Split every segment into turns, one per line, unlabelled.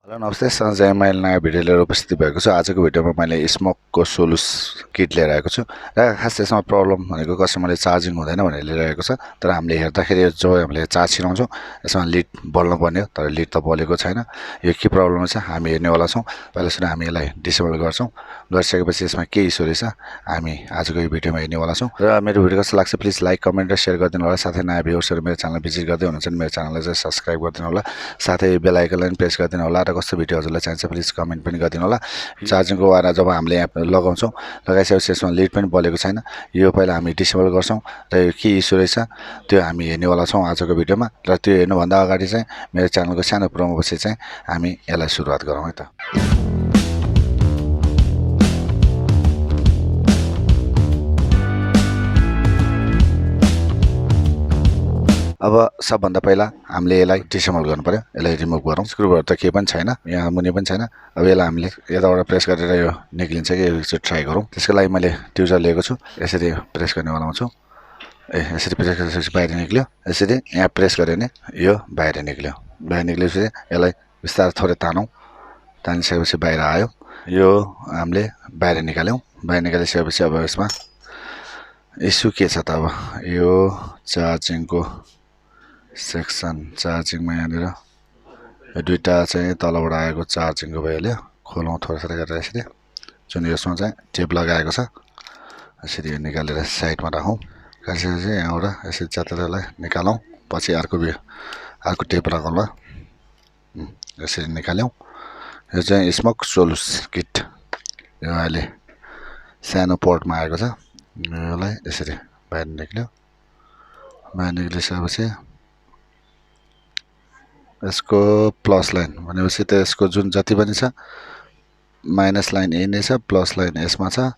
Hello नमस्ते सञ्जय मैले नयाँ भिडियो लिएर उपस्थित भएको छु। आजको भिडियोमा मैले स्मोकको सोलुस किट लिएर आएको छु र खास यसमा प्रब्लम भनेको कस्टमरले चार्जिङ हुँदैन भनेर लिइरहेको छ। तर हामीले हेर्दाखेरि जो हामीले चार्ज छिराउँछौँ यसमा लिड बल्नु पर्ने हो, तर लिड त बलेको छैन। यो के प्रब्लम छ हामी हेर्नेवाला छौँ। पहिला सुरु हामी यसलाई डिसेबल गर्छौँ। गरिसकेपछि यसमा के इस्यु रहेछ हामी आजको यो भिडियोमा हेर्नेवाला छौँ। र मेरो भिडियो कस्तो लाग्छ प्लिज लाइक कमेन्ट र सेयर गरिदिनु होला। साथै नयाँ भ्युअर्सहरू मेरो च्यानल भिजिट गर्दै हुनुहुन्छ भने मेरो च्यानललाई चाहिँ सब्सक्राइब गरिदिनु होला। साथै बेल आइकनलाई पनि प्रेस गरिदिनु होला। कस्तो भिडियो हजुरलाई चाहिन्छ प्लिज कमेन्ट पनि गरिदिनु होला। चार्जिङको वायर जब हामीले यहाँ लगाउँछौँ लगाइसकेपछि यसमा लिड पनि बलेको छैन। यो पहिला हामी डिसेबल गर्छौँ र यो के इस्यु रहेछ त्यो हामी हेर्नेवाला छौँ आजको भिडियोमा। र त्यो हेर्नुभन्दा अगाडि चाहिँ मेरो च्यानलको सानो प्रोमोपछि चाहिँ हामी यसलाई सुरुवात गरौँ है त। अब सबभन्दा पहिला हामीले यसलाई डिसेबल गर्नु पर्यो। यसलाई रिमुभ गरौँ। स्क्रुहरू त केही पनि छैन, यहाँ मुनि पनि छैन। अब यसलाई हामीले यताबाट प्रेस गरेर यो निक्लिन्छ कि यो चाहिँ ट्राई गरौँ। त्यसको लागि मैले ट्युजर लिएको छु। यसरी प्रेस गर्नेवालामा छु। यसरी प्रेस गरेपछि बाहिर निक्ल्यो। यसरी यहाँ प्रेस गऱ्यो भने यो बाहिर निक्ल्यो। बाहिर निक्लेपछि यसलाई बिस्तारै थोरै तानौँ। तानिसकेपछि बाहिर आयो। यो हामीले बाहिर निकाल्यौँ। बाहिर निकालिसकेपछि अब यसमा इस्यु के छ त अब यो चार्जिङको सेक्सन चार्जिङमा यहाँनिर यो दुईटा चाहिँ तलबाट आएको चार्जिङको भइहाल्यो। खोलौँ थोरै थोरै गरेर यसरी, जुन यसमा चाहिँ टेप लगाएको छ यसरी यो निकालेर साइडमा राखौँ। राखिसकेपछि यहाँबाट यसरी च्यातेर यसलाई निकालौँ। पछि अर्को टेप लगाउँला। यसरी निकाल्यौँ। यो चाहिँ स्मोक सोलुस किट। यो अहिले सानो पोर्टमा आएको छ। यसलाई यसरी बाहिर निक्ल्यो। बाहिर निक्लिसकेपछि यसको प्लस लाइन भनेपछि त यसको जुन जति पनि छ माइनस लाइन यही नै छ, प्लस लाइन यसमा छ।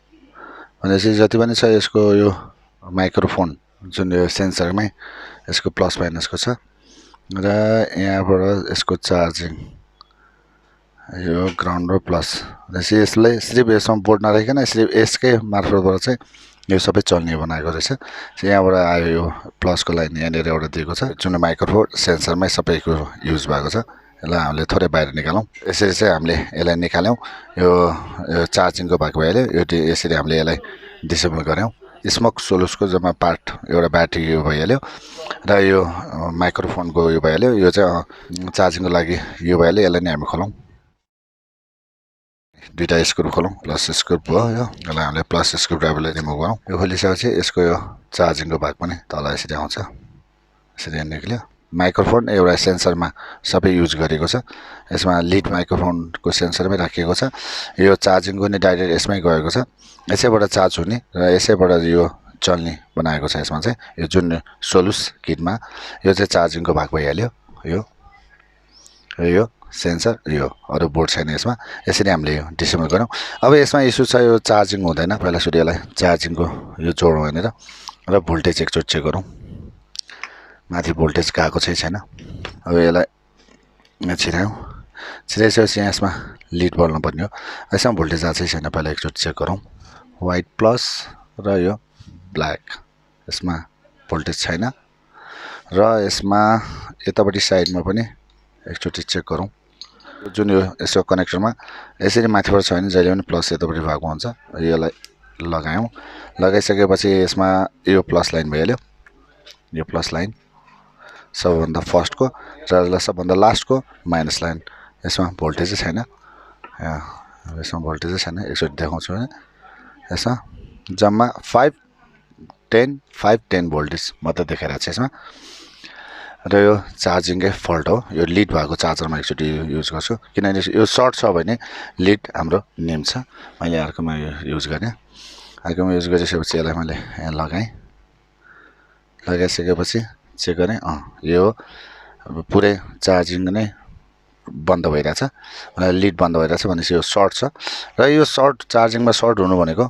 भनेपछि जति पनि छ यसको यो माइक्रोफोन जुन यो सेन्सरमै यसको प्लस माइनसको छ। र यहाँबाट यसको चार्जिङ यो ग्राउन्ड र प्लस भनेपछि यसलाई सिर्फ यसमा बोर्ड नराखिकन सिर्फ यसकै मार्फतबाट चाहिँ यो सबै चल्ने बनाएको रहेछ। यहाँबाट आयो यो प्लसको लाइन यहाँनिर एउटा दिएको छ जुन माइक्रोफोन सेन्सरमै सबै कुरो युज भएको छ। यसलाई हामीले थोरै बाहिर निकालौँ। यसरी चाहिँ हामीले यसलाई निकाल्यौँ। यो चार्जिङको भाग भइहाल्यो। यो यसरी हामीले यसलाई डिसेबल गऱ्यौँ। स्मोक सोलुसको जम्मा पार्ट एउटा ब्याट्री यो भइहाल्यो र यो माइक्रोफोनको यो भइहाल्यो। यो चाहिँ चार्जिङको लागि यो भइहाल्यो। यसलाई नै हामी खोलौँ। दुईटा स्क्रु खोलौँ। प्लस स्क्रु भयो। यसलाई हामीले प्लस स्क्रु ड्राइभरले रिमुभ गरौँ। यो खोलिसकेपछि यसको यो चार्जिङको भाग पनि तल यसरी आउँछ। यसरी निक्ल्यो। माइक्रोफोन एउटा सेन्सरमा सबै युज गरेको छ। यसमा लिड माइक्रोफोनको सेन्सरमै राखिएको छ। यो चार्जिङको नि डाइरेक्ट यसमै गएको छ। यसैबाट चार्ज हुने र यसैबाट यो चल्ने बनाएको छ। यसमा चाहिँ यो जुन सोलुस किटमा यो चाहिँ चार्जिङको भाग भइहाल्यो। यो सेन्सर यो अरू बोर्ड छैन यसमा। यसरी हामीले यो डिसेबल गरौँ। अब यसमा इस्यु छ यो चार्जिङ हुँदैन। पहिला सुरु यसलाई चार्जिङको यो जोडौँ यहाँनिर र भोल्टेज एकचोटि चेक गरौँ। माथि भोल्टेज गएको छैन। अब यसलाई छिरायौँ। छिराइसकेपछि यसमा लिड बल्नु पर्ने हो। यसमा भोल्टेज आएको छैन। पहिला एकचोटि चेक गरौँ। वाइट प्लस र यो ब्ल्याक यसमा भोल्टेज छैन। र यसमा यतापट्टि साइडमा पनि एकचोटि चेक गरौँ। जुन यो यसको कनेक्टरमा यसरी माथिबाट छ भने जहिले पनि प्लस यतापट्टि भएको हुन्छ। यसलाई लगायौँ। लगाइसकेपछि यसमा यो प्लस लाइन भइहाल्यो। यो प्लस लाइन सबभन्दा फर्स्टको र सबभन्दा लास्टको माइनस लाइन। यसमा भोल्टेजै छैन। यसमा भोल्टेजै छैन। एकचोटि देखाउँछु भने यसमा जम्मा 510 भोल्टेज मात्रै देखाइरहेको छ यसमा। र यो चार्जिङकै फल्ट हो। यो लिड भएको चार्जरमा एकचोटि युज गर्छु किनभने यो सर्ट छ भने लिड हाम्रो निम्छ। मैले अर्कोमा युज गरेँ। अर्कोमा युज गरिसकेपछि यसलाई मैले यहाँ लगाएँ। लगाइसकेपछि चेक गरेँ यो पुरै चार्जिङ नै बन्द भइरहेछ। लिड बन्द भइरहेछ भनेपछि यो सर्ट छ। र यो सर्ट चार्जिङमा सर्ट हुनु भनेको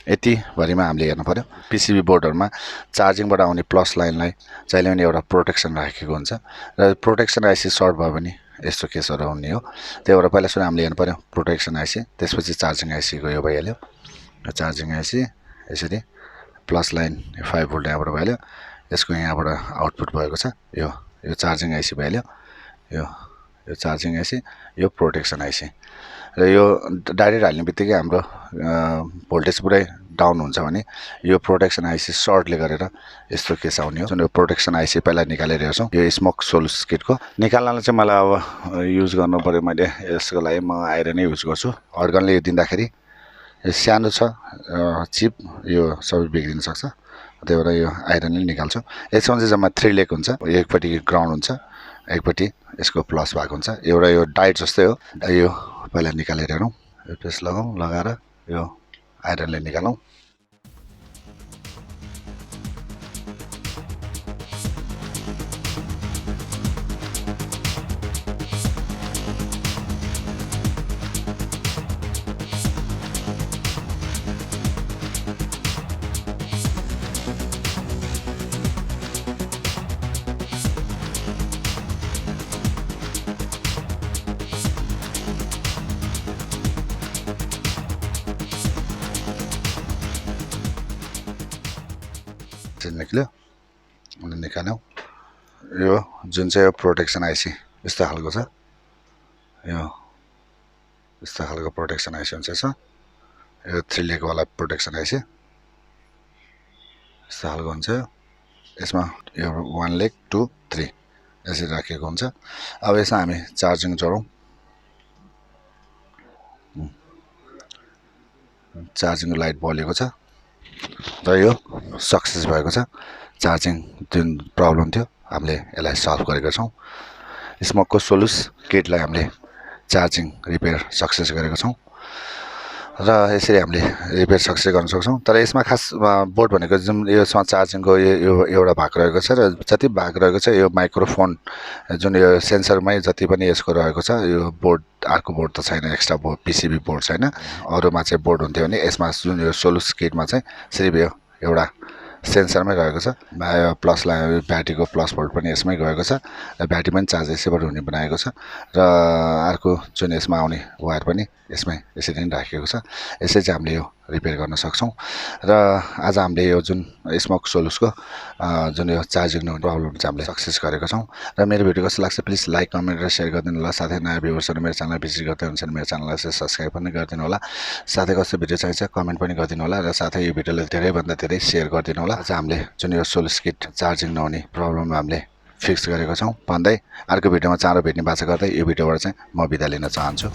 यतिभरिमा हामीले हेर्नु पर्यो। पिसिबी बोर्डहरूमा चार्जिङबाट आउने प्लस लाइनलाई जहिले पनि एउटा प्रोटेक्सन राखेको हुन्छ र प्रोटेक्सन आइसी सर्ट भयो भने यस्तो केसहरू हुने हो। त्यही भएर पहिला सुरु हामीले हेर्नु पर्यो प्रोटेक्सन आइसी, त्यसपछि चार्जिङ आइसीको यो भइहाल्यो। चार्जिङ आइसी यसरी प्लस लाइन 5 भोल्ट यहाँबाट भइहाल्यो। यसको यहाँबाट आउटपुट भएको छ। यो चार्जिङ आइसी भइहाल्यो। यो यो चार्जिङ आइसी, यो प्रोटेक्सन आइसी। र यो डाइरेक्ट हाल्ने बित्तिकै हाम्रो भोल्टेज पुरै डाउन हुन्छ भने यो प्रोटेक्सन आइसी सर्टले गरेर यस्तो केस आउने हो। यो प्रोटेक्सन आइसी पहिला निकालेर हेर्छौँ। यो स्मोक सोलुस किटको निकाल्नलाई चाहिँ मलाई अब युज गर्नु पऱ्यो। मैले यसको लागि म आइरनै युज गर्छु। हड्गनले यो दिँदाखेरि यो सानो छ चिप, यो सबै बिग्रिन सक्छ, त्यही भएर यो आइरनले निकाल्छु। यसमा चाहिँ जम्मा 3 लेग हुन्छ। एकपट्टि ग्राउन्ड हुन्छ, एकपट्टि यसको प्लस भएको हुन्छ। एउटा यो डाइट जस्तै हो। यो पहिला निकालेर हेरौँ। यो पेस्ट लगाएर यो आइरनले निकालौँ। निक्ल्यो अनि निकाल्यौँ। यो जुन चाहिँ प्रोटेक्सन आइसी यस्तो खालको छ। यो यस्तो खालको प्रोटेक्सन आइसी हुन्छ यसमा। यो 3 लेगवाला प्रोटेक्सन आइसी यस्तो खालको हुन्छ। यसमा यो 1 लेग 2 3 यसरी राखेको हुन्छ। अब यसमा हामी चार्जिङ जोडौँ। चार्जिङको लाइट बलेको छ र यो सक्सेस भएको छ। चार्जिङ जुन प्रब्लम थियो हामीले यसलाई सल्भ गरेका छौँ। स्मोकको सोलुस किटलाई हामीले चार्जिङ रिपेयर सक्सेस गरेका छौँ र यसरी हामीले रिपेयर सक्सेस गर्न सक्छौँ। तर यसमा खास बोर्ड भनेको जुन यसमा चार्जिङको यो एउटा भाग रहेको छ र जति भाग रहेको छ यो माइक्रोफोन जुन यो सेन्सरमै जति पनि यसको रहेको छ। यो बोर्ड अर्को बोर्ड त छैन, एक्स्ट्रा बोर्ड पिसिबी बोर्ड छैन। अरूमा चाहिँ बोर्ड हुन्थ्यो भने यसमा जुन यो सोलुस किटमा चाहिँ सिर्फ यो एउटा सेन्सरमै रहेको छ। प्लसलाई ब्याट्रीको प्लस भोल्ट पनि यसमै गएको छ र ब्याट्री पनि चार्ज यसैबाट हुने बनाएको छ र अर्को जुन यसमा आउने वायर पनि यसमै यसरी नै राखेको छ। यसै चाहिँ हामीले यो रिपेयर गर्न सक्छौँ र आज हामीले यो जुन स्मोक सोलुसको जुन यो चार्जिङ नहुने प्रब्लम चाहिँ हामीले सक्सेस गरेका छौँ। र मेरो भिडियो कस्तो लाग्छ प्लिज लाइक कमेन्ट र सेयर गरिदिनु होला। साथै नयाँ भ्युवर्सहरू मेरो च्यानल भिजिट गर्दै हुनुहुन्छ भने मेरो च्यानललाई चाहिँ सब्सक्राइब पनि गरिदिनु होला। साथै कस्तो भिडियो चाहिन्छ कमेन्ट पनि गरिदिनु होला र साथै यो भिडियोलाई धेरैभन्दा धेरै सेयर गरिदिनु होला। आज हामीले जुन यो सोलुस किट चार्जिङ नहुने प्रब्लम हामीले फिक्स गरेको छौँ भन्दै अर्को भिडियोमा चाँडो भेट्ने बाचा गर्दै यो भिडियोबाट चाहिँ म बिदा लिन चाहन्छु।